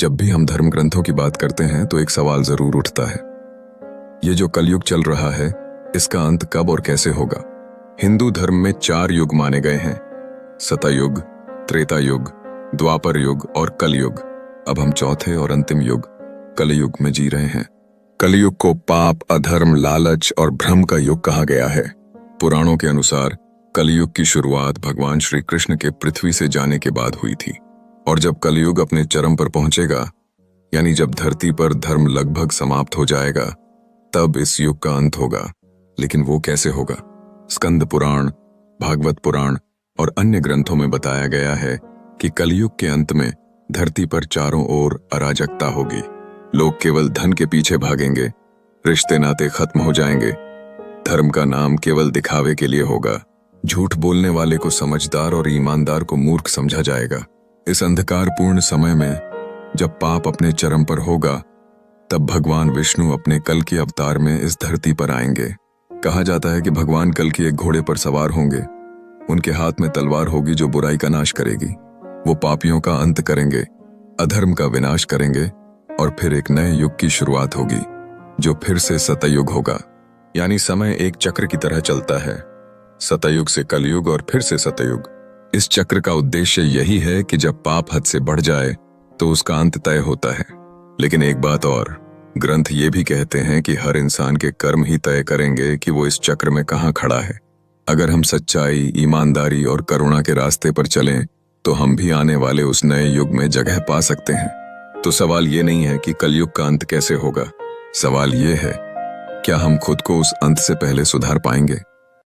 जब भी हम धर्म ग्रंथों की बात करते हैं तो एक सवाल जरूर उठता है। ये जो कलयुग चल रहा है, इसका अंत कब और कैसे होगा? हिंदू धर्म में 4 युग माने गए हैं: सतयुग, त्रेता युग, द्वापर युग और कलयुग। अब हम चौथे और अंतिम युग कलयुग में जी रहे हैं। कलयुग को पाप, अधर्म, लालच और भ्रम का युग कहा गया है। पुराणों के अनुसार कलयुग की शुरुआत भगवान श्री कृष्ण के पृथ्वी से जाने के बाद हुई थी, और जब कलयुग अपने चरम पर पहुंचेगा, यानी जब धरती पर धर्म लगभग समाप्त हो जाएगा, तब इस युग का अंत होगा। लेकिन वो कैसे होगा? स्कंद पुराण, भागवत पुराण और अन्य ग्रंथों में बताया गया है कि कलयुग के अंत में धरती पर चारों ओर अराजकता होगी। लोग केवल धन के पीछे भागेंगे, रिश्ते नाते खत्म हो जाएंगे, धर्म का नाम केवल दिखावे के लिए होगा, झूठ बोलने वाले को समझदार और ईमानदार को मूर्ख समझा जाएगा। इस अंधकारपूर्ण समय में जब पाप अपने चरम पर होगा, तब भगवान विष्णु अपने कल के अवतार में इस धरती पर आएंगे। कहा जाता है कि भगवान कल की एक घोड़े पर सवार होंगे। उनके हाथ में तलवार होगी जो बुराई का नाश करेगी। वो पापियों का अंत करेंगे, अधर्म का विनाश करेंगे, और फिर एक नए युग की शुरुआत होगी जो फिर से सतयुग होगा। यानी समय एक चक्र की तरह चलता है, सतयुग से कलयुग और फिर से सतयुग। इस चक्र का उद्देश्य यही है कि जब पाप हद से बढ़ जाए तो उसका अंत तय होता है। लेकिन एक बात और, ग्रंथ ये भी कहते हैं कि हर इंसान के कर्म ही तय करेंगे कि वो इस चक्र में कहाँ खड़ा है। अगर हम सच्चाई, ईमानदारी और करुणा के रास्ते पर चलें तो हम भी आने वाले उस नए युग में जगह पा सकते हैं। तो सवाल ये नहीं है कि कलयुग का अंत कैसे होगा, सवाल ये है, क्या हम खुद को उस अंत से पहले सुधार पाएंगे?